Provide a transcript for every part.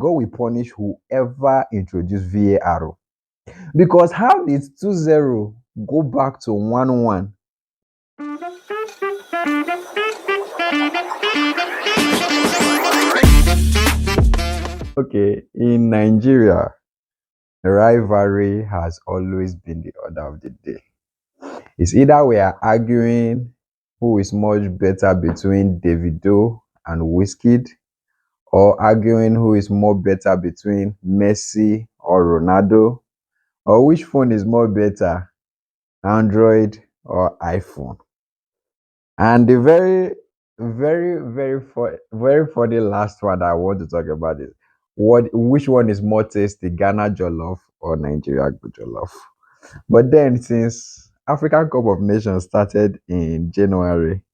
God will punish whoever introduced VAR. Because how did 2-0 go back to 1-1? Okay, in Nigeria, rivalry has always been the order of the day. It's either we are arguing who is much better between Davido and Wizkid, or arguing who is more better between Messi or Ronaldo, or which phone is more better, Android or iPhone. And the very funny last one that I want to talk about is which one is more tasty, Ghana jollof or Nigeria jollof? But then, since African Cup of Nations started in January,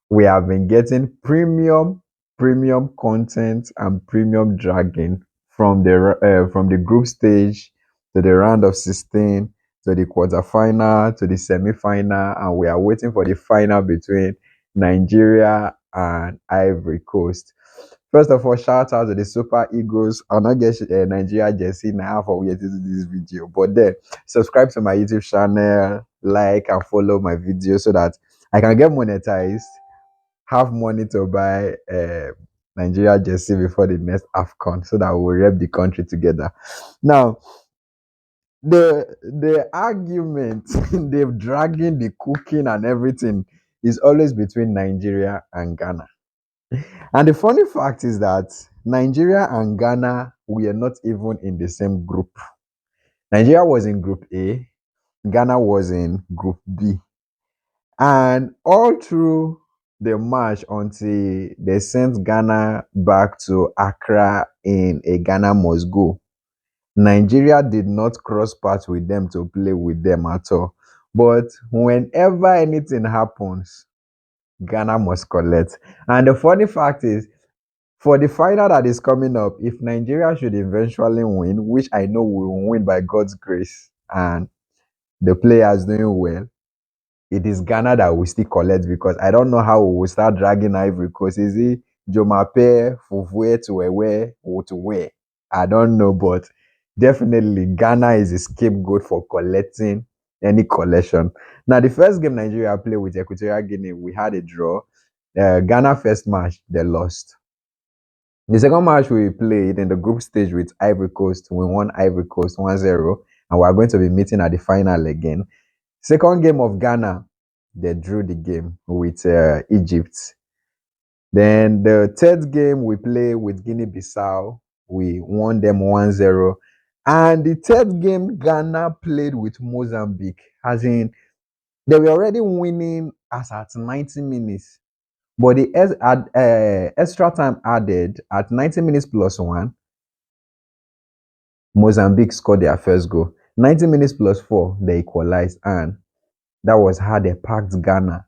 we have been getting premium content and premium dragging from the group stage to the round of 16 to the quarterfinal to the semi-final, and we are waiting for the final between Nigeria and Ivory Coast. First of all, shout out to the Super Eagles. I'll not get Nigeria jersey now for we to do this video, but then subscribe to my YouTube channel, like and follow my video so that I can get monetized, have money to buy Nigeria jersey before the next AFCON so that we'll rep the country together. Now, the argument, they've dragging the cooking and everything is always between Nigeria and Ghana. And the funny fact is that Nigeria and Ghana were not even in the same group. Nigeria was in Group A, Ghana was in Group B. And all through the match until they sent Ghana back to Accra in a Ghana must go, Nigeria did not cross paths with them to play with them at all. But whenever anything happens, Ghana must collect. And the funny fact is, for the final that is coming up, if Nigeria should eventually win, which I know we will win by God's grace, and the players doing well, it is Ghana that will still collect, because I don't know how we will start dragging Ivory Coast. Is it Jomape, Fufue to where? I don't know, but definitely Ghana is a scapegoat for collecting any collection. Now, the first game Nigeria played with Equatorial Guinea, we had a draw. Ghana first match, they lost. The second match we played in the group stage with Ivory Coast, we won Ivory Coast 1-0, and we are going to be meeting at the final again. Second game of Ghana, they drew the game with Egypt. Then the third game we play with Guinea-Bissau, we won them 1-0. And the third game Ghana played with Mozambique, as in they were already winning as at 90 minutes. But the extra time added at 90 minutes plus one, Mozambique scored their first goal. 90 minutes plus 4, they equalized, and that was how they packed Ghana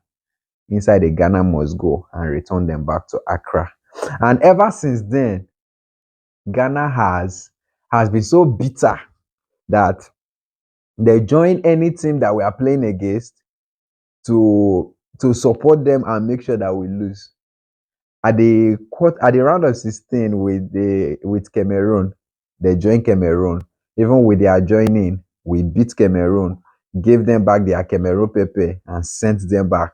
inside the Ghana must go and returned them back to Accra. And ever since then, Ghana has been so bitter that they join any team that we are playing against to support them and make sure that we lose. At the round of 16 with Cameroon, they joined Cameroon. Even with their joining, we beat Cameroon, gave them back their Cameroon paper, and sent them back.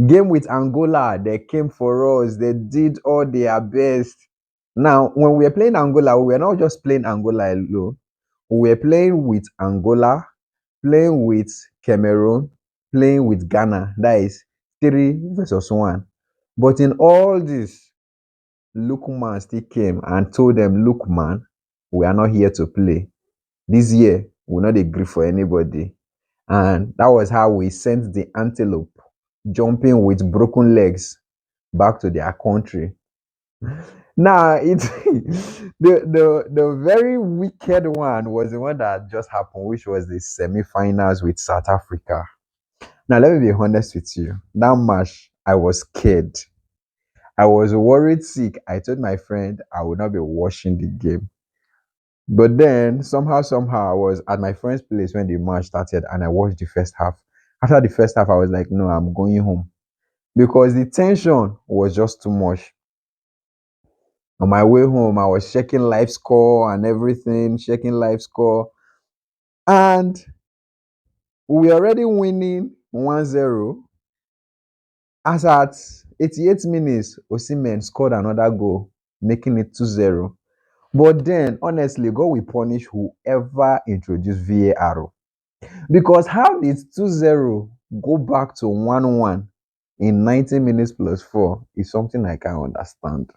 Game with Angola, they came for us. They did all their best. Now, when we were playing Angola, we were not just playing Angola alone. We were playing with Angola, playing with Cameroon, playing with Ghana. That is 3 versus 1. But in all this, Lookman still came and told them, look, man, we are not here to play. This year, we'll not agree for anybody. And that was how we sent the antelope jumping with broken legs back to their country. Now, the very wicked one was the one that just happened, which was the semi-finals with South Africa. Now, let me be honest with you. That match, I was scared. I was worried sick. I told my friend I would not be watching the game. But then somehow, I was at my friend's place when the match started, and I watched the first half. After the first half, I was like, no, I'm going home, because the tension was just too much. On my way home, I was checking live score and everything, checking live score. And we were already winning 1-0. As at 88 minutes, Osimhen scored another goal, making it 2-0. But then, honestly, God will punish whoever introduced VAR. Because how did 2-0 go back to 1-1 in 90 minutes plus 4 is something I can't understand.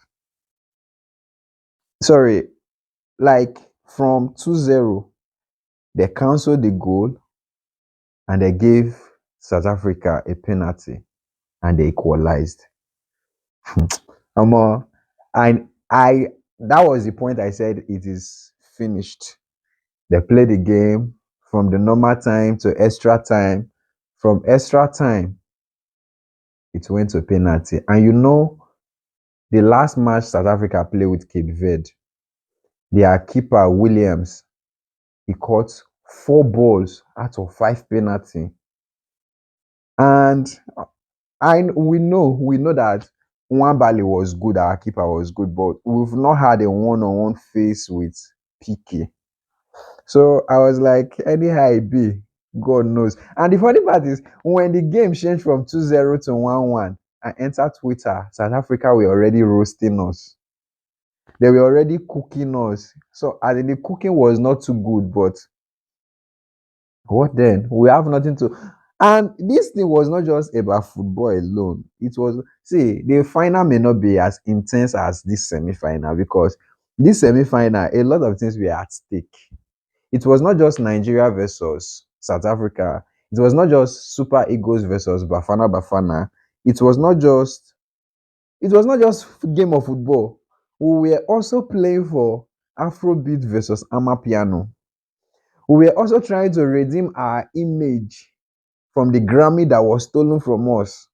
Sorry, like from 2-0, they cancelled the goal and they gave South Africa a penalty and they equalized. Um, I that was the point I said it is finished. They played the game from the normal time to extra time. From extra time, it went to penalty. And you know, the last match South Africa played with Cape Verde, their keeper Williams, he caught 4 balls out of 5 penalty. And we know that Nwabali was good, our keeper was good, but we've not had a one-on-one face with PK. So I was like, anyhow it be, God knows. And the funny part is, when the game changed from 2-0 to 1-1, I entered Twitter. South Africa were already roasting us. They were already cooking us. So I think the cooking was not too good, but what then? We have nothing to. And this thing was not just about football alone. It was, see, the final may not be as intense as this semi final because this semi final, a lot of things were at stake. It was not just Nigeria versus South Africa. It was not just Super Eagles versus Bafana Bafana. It was not just game of football. We were also playing for Afrobeat versus Amapiano. We were also trying to redeem our image from the Grammy that was stolen from us.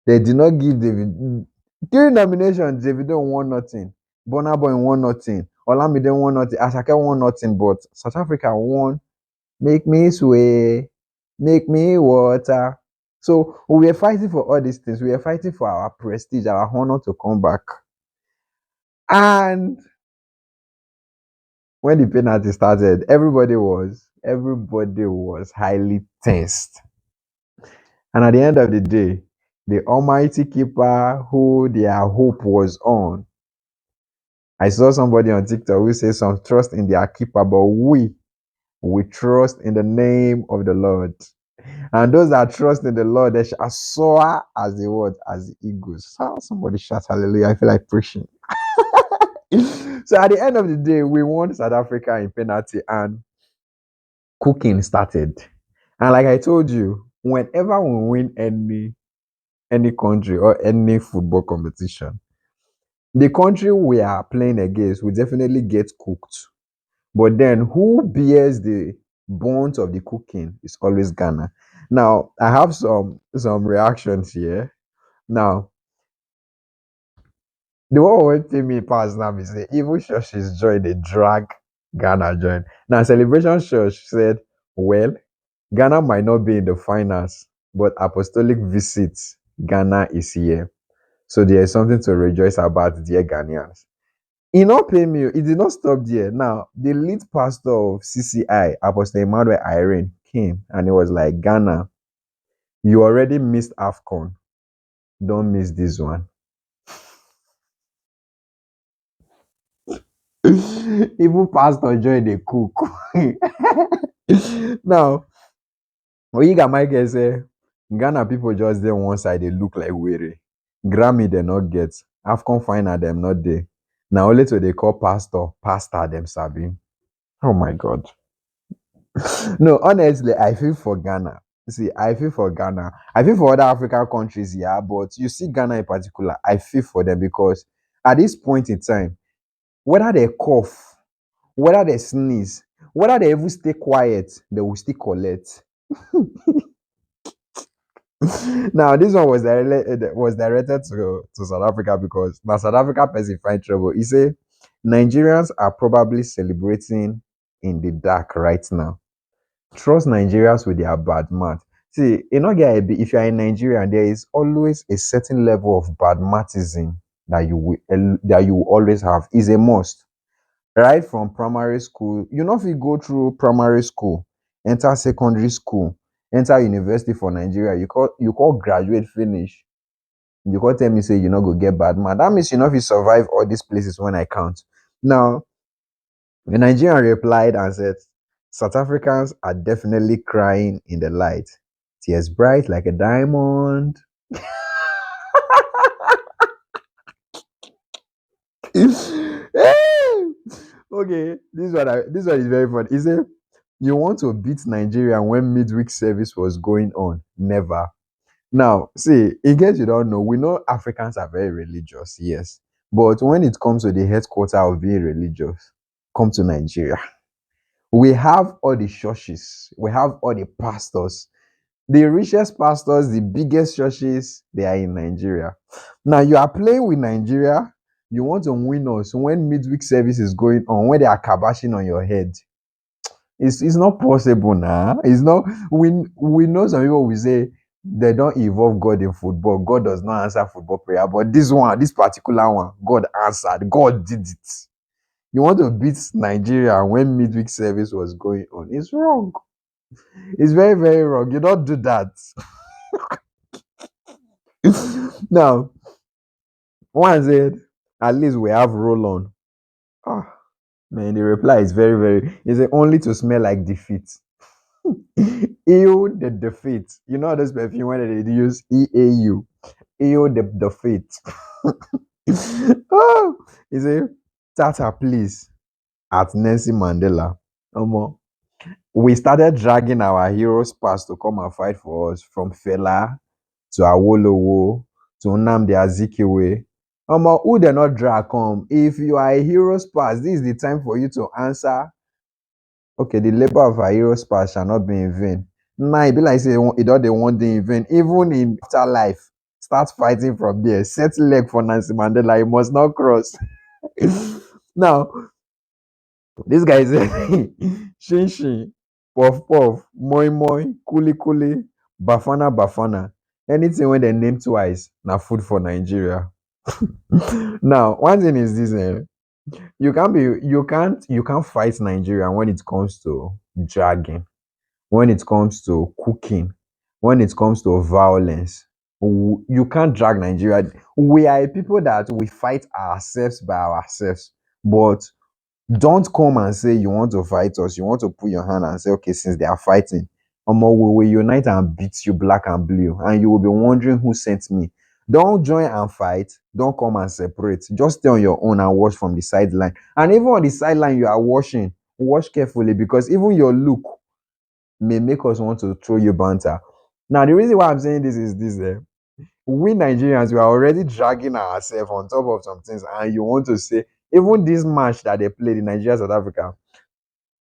They did not give David during nomination. Davido won nothing. Burna Boy won nothing. Olamide won nothing. Asake won nothing. But South Africa won. Make me sway, make me water. So we were fighting for all these things. We were fighting for our prestige, our honor to come back. And when the penalty started, everybody was highly tensed. And at the end of the day, the almighty keeper who their hope was on. I saw somebody on TikTok who said some trust in their keeper, but we trust in the name of the Lord. And those that trust in the Lord, they shall soar as the word, as the eagles. Somebody shout hallelujah. I feel like preaching. So at the end of the day, we won South Africa in penalty and cooking started. And like I told you, whenever we win any country or any football competition, the country we are playing against will definitely get cooked. But then who bears the brunt of the cooking is always Ghana. Now, I have some reactions here. Now, the one wey take me pass now be say even churches join dey drag Ghana join. Now, Celebration Church said, well, Ghana might not be in the finals, but apostolic visit Ghana is here. So there is something to rejoice about, dear Ghanaians. E no pay me, e did not stop there. Now, the lead pastor of CCI, Apostle Emmanuel Irene, came and he was like, Ghana, you already missed AFCON. Don't miss this one. Even pastor join the cook. Now, Oyiga Michael say, Ghana people just there one side, they look like weary. Grammy they not get. AFCON final them not there. Now only to they call pastor them sabi. Oh my God. No, honestly, I feel for Ghana. See, I feel for Ghana. I feel for other African countries, yeah, but you see Ghana in particular, I feel for them because at this point in time, whether they cough, whether they sneeze, whether they even stay quiet, they will still collect. Now, this one was directed to South Africa because now South Africa person find trouble. He say Nigerians are probably celebrating in the dark right now. Trust Nigerians with their bad math. See, if you are in Nigeria, there is always a certain level of bad mathism that you will always have is a must. Right from primary school, you know, if you go through primary school, enter secondary school, enter university for Nigeria, you call graduate finish. You can't tell me say you not go get bad man. That means you know if you survive all these places when I count. Now, the Nigerian replied and said, South Africans are definitely crying in the light. Tears bright like a diamond. Okay, this one is very funny. He said, you want to beat Nigeria when midweek service was going on? Never. Now, see, in case you don't know, we know Africans are very religious, yes. But when it comes to the headquarter of being religious, come to Nigeria. We have all the churches, we have all the pastors. The richest pastors, the biggest churches, they are in Nigeria. Now, you are playing with Nigeria, you want to win us when midweek service is going on, when they are kabashing on your head. It's not possible now. It's not. We know some people will say they don't involve God in football. God does not answer football prayer. But this particular one, God answered. God did it. You want to beat Nigeria when midweek service was going on? It's wrong. It's very, very wrong. You don't do that. Now, one said, at least we have roll on. Ah, man, the reply is very, very. Is it only to smell like defeat? Ew, the defeat. You know this perfume when they use EAU. Ew, the defeat. Oh, he said, Tata, please, at Nancy Mandela. We started dragging our heroes past to come and fight for us, from Fela to Awolowo to Nnamdi Azikiwe. Who they not drag come? If you are a heroes past, this is the time for you to answer. Okay, the labor of our heroes past shall not be in vain. Now it be like say it don't they want in vain. Even in afterlife, start fighting from there. Set leg for Nancy Mandela. You must not cross. Now, this guy said, Shin Shin, Puff Puff, Moi Moi, Kuli Kuli, Bafana Bafana. Anything when they name twice, now food for Nigeria. Now, one thing is this: you can't fight Nigeria when it comes to dragging, when it comes to cooking, when it comes to violence. You can't drag Nigeria. We are a people that we fight ourselves by ourselves, but don't come and say you want to fight us. You want to put your hand and say, okay, since they are fighting, we will unite and beat you black and blue. And you will be wondering who sent me. Don't join and fight. Don't come and separate. Just stay on your own and watch from the sideline. And even on the sideline you are watching, watch carefully, because even your look may make us want to throw you banter. Now, the reason why I'm saying this is this. We Nigerians, we are already dragging ourselves on top of some things, and you want to say, even this match that they played in Nigeria, South Africa,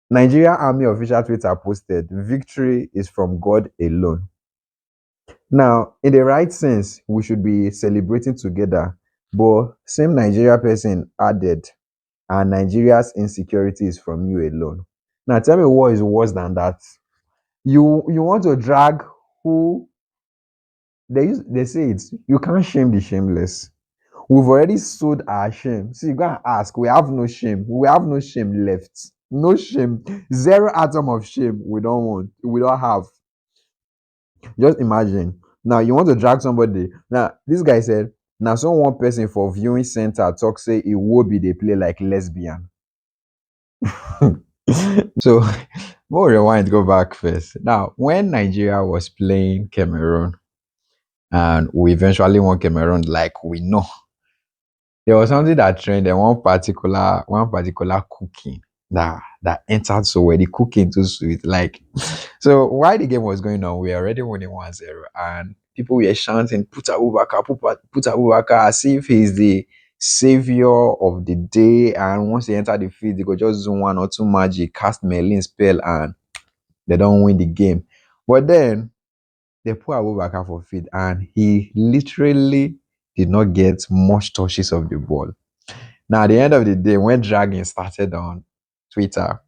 Nigeria Army official Twitter posted, victory is from God alone. Now, in the right sense, we should be celebrating together, but same Nigeria person added, and Nigeria's insecurity is from you alone. Now, tell me what is worse than that? You want to drag who they say it's you can't shame the shameless. We've already sold our shame. See, you go and ask. We have no shame. We have no shame left. No shame. Zero atom of shame. We don't want. We don't have. Just imagine. Now you want to drag somebody. Now this guy said. Now some one person for viewing center talk say it will be they play like lesbian. So we'll rewind. Go back first. Now when Nigeria was playing Cameroon and we eventually won Cameroon, like we know, there was something that trended, one particular cooking that entered so well. The cooking too sweet. Like so while the game was going on, we were already winning 1-0, and people were chanting put Abubakar, put Abubakar, as if he's the savior of the day. And once they enter the field, they could just zoom one or two magic, cast Merlin spell, and they don't win the game. But then they put Abubakar for field, and he literally did not get much touches of the ball. Now, at the end of the day, when dragging started on Twitter,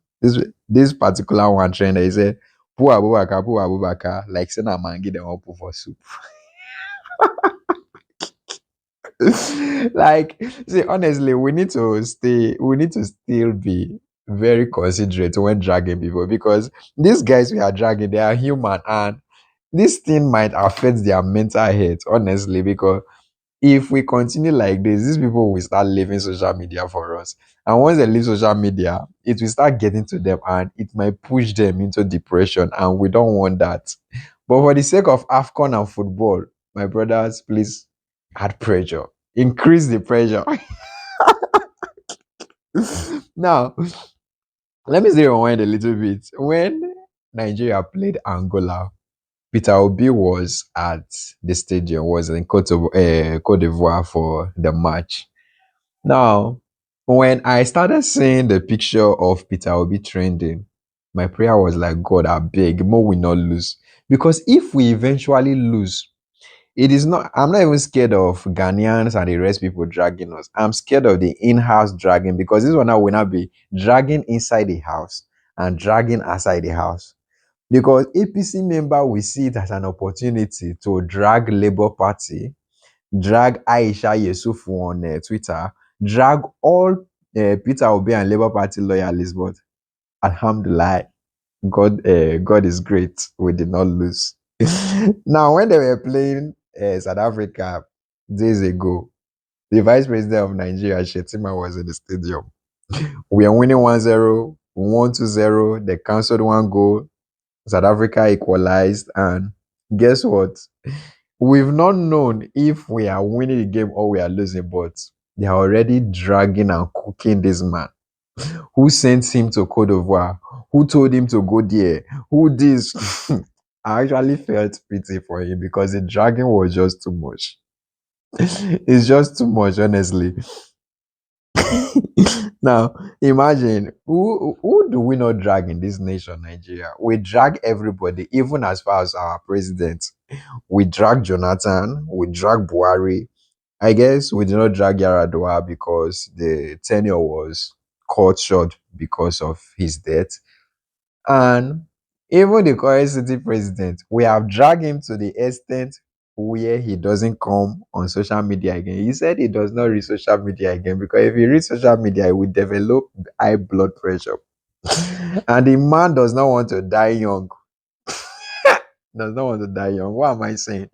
this particular one trend, he said, Poor Abubakar, like saying a mangi they want put for soup. Like, see, honestly, we need to still be very considerate when dragging people because these guys we are dragging, they are human, and this thing might affect their mental health, honestly, because if we continue like this, these people will start leaving social media for us. And once they leave social media, it will start getting to them and it might push them into depression. And we don't want that. But for the sake of AFCON and football, my brothers, please add pressure. Increase the pressure. Now, let me say rewind a little bit. When Nigeria played Angola, Peter Obi was at the stadium, was in Cote d'Ivoire for the match. Now, when I started seeing the picture of Peter Obi trending, my prayer was like, God, I beg, more we not lose. Because if we eventually lose, it is not, I'm not even scared of Ghanaians and the rest people dragging us. I'm scared of the in-house dragging because this one now will not be dragging inside the house and dragging outside the house. Because APC member will see it as an opportunity to drag Labour Party, drag Aisha Yesufu on Twitter, drag all Peter Obi and Labour Party loyalists. But Alhamdulillah, God is great. We did not lose. Now, when they were playing South Africa days ago, the vice president of Nigeria, Shetima, was in the stadium. We are winning 1-0, we won 2-0, they cancelled one goal, South Africa equalized, and guess what? We've not known if we are winning the game or we are losing, but they are already dragging and cooking this man. Who sent him to Cote d'Ivoire? Who told him to go there? Who this? I actually felt pity for him because the dragging was just too much. It's just too much, honestly. Now, imagine who do we not drag in this nation, Nigeria? We drag everybody, even as far as our president. We drag Jonathan, we drag Buhari. I guess we did not drag Yaradua because the tenure was cut short because of his death. And even the current city president, we have dragged him to the extent where he doesn't come on social media again. He said he does not read social media again because if he reads social media, he will develop high blood pressure. And the man does not want to die young. Does not want to die young. What am I saying?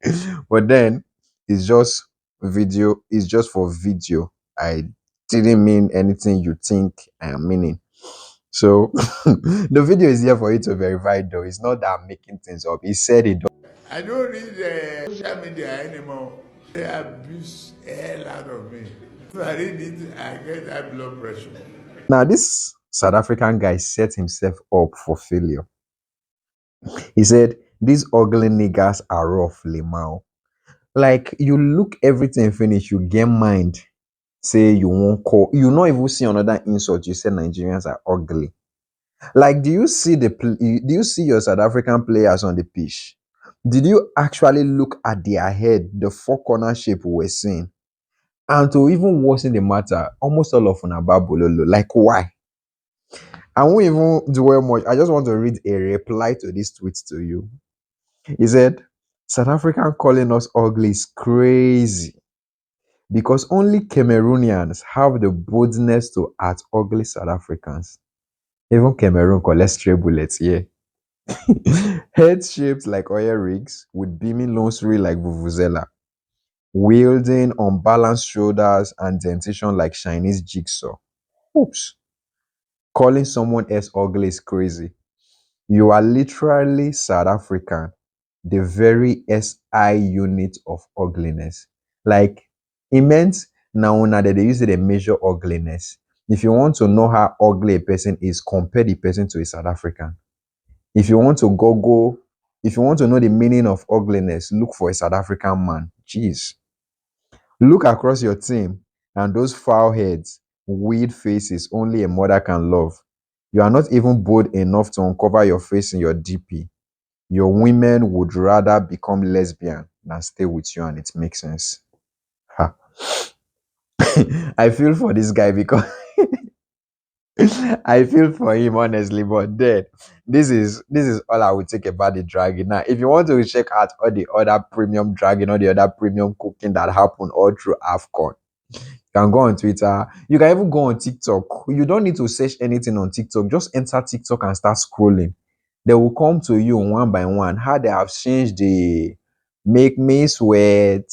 But then it's just video, it's just for video. I didn't mean anything you think I am meaning. So the video is here for you to verify though. It's not that I'm making things up. He said it. I don't read social media anymore. They abuse the hell out of me. If I read it, I get high blood pressure. Now this South African guy set himself up for failure. He said, these ugly niggas are rough, Limau. Like you look everything finish, you get mind. Say you won't call, you not even see another insult. You say Nigerians are ugly. Like, do you see your South African players on the pitch? Did you actually look at their head, the four corner shape we were seeing? And to even worsen the matter, almost all of them are Bololo. Like, why? I won't even dwell much. I just want to read a reply to this tweet to you. He said, South African calling us ugly is crazy because only Cameroonians have the boldness to at ugly South Africans. Even Cameroon collect stray bullets, yeah. Heads shaped like oil rigs with beaming luxury like vuvuzela, wielding unbalanced shoulders and dentition like Chinese jigsaw. Oops. Calling someone else ugly is crazy. You are literally South African, the very SI unit of ugliness. Like, it meant now that they use it to measure ugliness. If you want to know how ugly a person is, compare the person to a South African. If you want to Google, if you want to know the meaning of ugliness, look for a South African man. Jeez. Look across your team and those foul heads, weird faces only a mother can love. You are not even bold enough to uncover your face in your DP. Your women would rather become lesbian than stay with you, and it makes sense. Ha. I feel for this guy because I feel for him honestly, but then this is all I would take about the dragging. Now, if you want to check out all the other premium dragging, all the other premium cooking that happened all through AFCON, you can go on Twitter. You can even go on TikTok. You don't need to search anything on TikTok. Just enter TikTok and start scrolling. They will come to you one by one. How they have changed the make me sweat,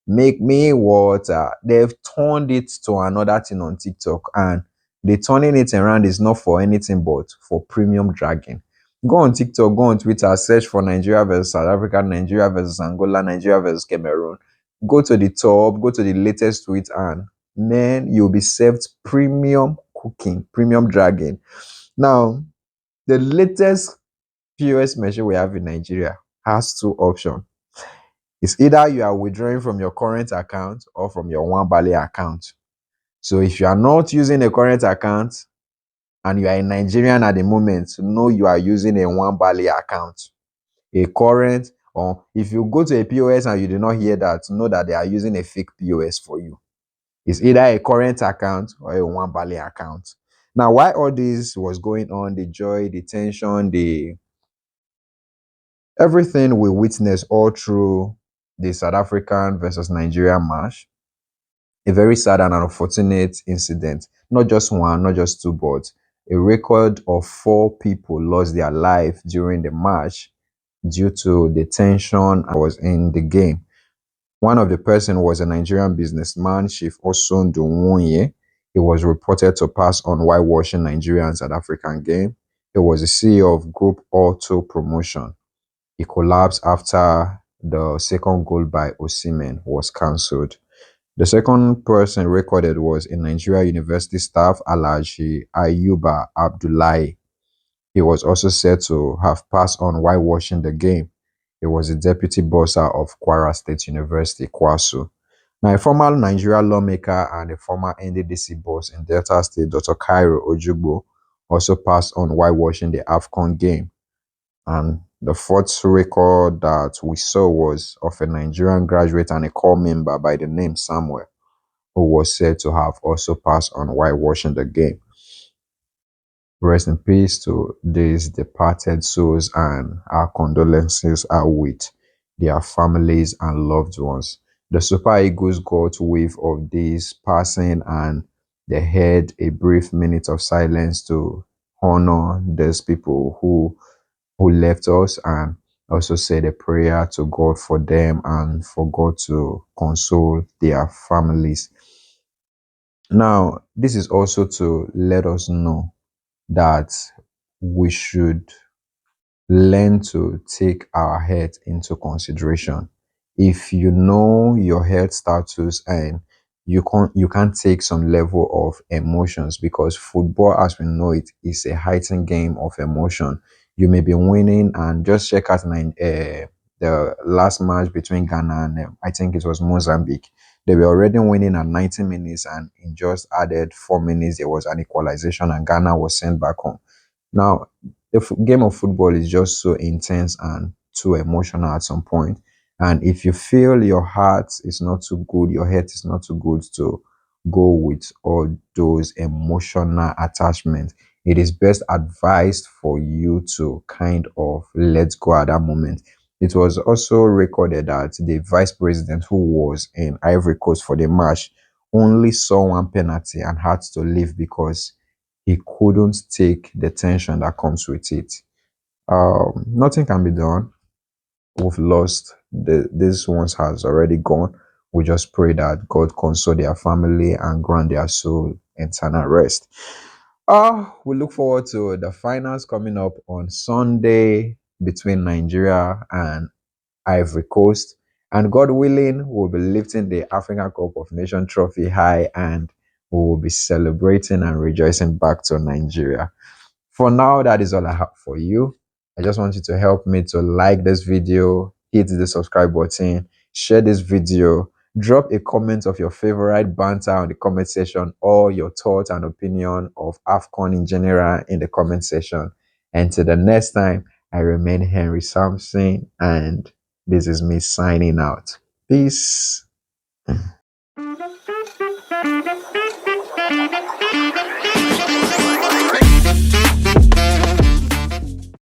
make me water. They've turned it to another thing on TikTok, and the turning it around is not for anything but for premium dragging. Go on TikTok, go on Twitter, search for Nigeria versus South Africa, Nigeria versus Angola, Nigeria versus Cameroon. Go to the top, go to the latest tweet, and man, you'll be served premium cooking, premium dragging. Now, the latest POS machine we have in Nigeria has two options. It's either you are withdrawing from your current account or from your One Bali account. So if you are not using a current account and you are a Nigerian at the moment, know you are using a One Bali account, a current, or if you go to a POS and you do not hear that, know that they are using a fake POS for you. It's either a current account or a One Bali account. Now, why all this was going on, the joy, the tension, the everything we witnessed all through the South African versus Nigerian match, a very sad and unfortunate incident. Not just one, not just two, but a record of 4 people lost their life during the match due to the tension that was in the game. One of the person was a Nigerian businessman, Chief Osun Dunwunye. He was reported to pass on while watching Nigeria and South African game. He was the CEO of Group Auto Promotion. He collapsed after the second goal by Osimhen was cancelled. The second person recorded was a Nigeria University staff, Alhaji Ayuba Abdullahi. He was also said to have passed on while watching the game. He was the deputy bursar of Kwara State University, Kwasu. Now, a former Nigeria lawmaker and a former NDDC boss in Delta State, Dr. Cairo Ojugbo, also passed on while watching the AFCON game. And the fourth record that we saw was of a Nigerian graduate and a core member by the name Samuel, who was said to have also passed on while watching the game. Rest in peace to these departed souls, and our condolences are with their families and loved ones. The Super Eagles got wave of this passing, and they had a brief minute of silence to honor these people who left us, and also said a prayer to God for them and for God to console their families. Now, this is also to let us know that we should learn to take our health into consideration. If you know your health status, and you can't take some level of emotions, because football as we know it is a heightened game of emotion. You may be winning, and just check out the last match between Ghana and I think it was Mozambique. They were already winning at 90 minutes, and in just added 4 minutes there was an equalization and Ghana was sent back home. Now, the game of football is just so intense and too emotional at some point. And if you feel your heart is not too good, your head is not too good to go with all those emotional attachments, it is best advised for you to kind of let go at that moment. It was also recorded that the vice president who was in Ivory Coast for the match only saw one penalty and had to leave because he couldn't take the tension that comes with it. Nothing can be done. We've lost. This ones has already gone. We just pray that God console their family and grant their soul eternal rest. We look forward to the finals coming up on Sunday between Nigeria and Ivory Coast. And God willing, we'll be lifting the African Cup of Nations trophy high, and we will be celebrating and rejoicing back to Nigeria. For now, that is all I have for you. I just want you to help me to like this video, hit the subscribe button, share this video, drop a comment of your favorite banter on the comment section, or your thoughts and opinion of AFCON in general in the comment section. And till the next time, I remain Henry Sampson, and this is me signing out. Peace.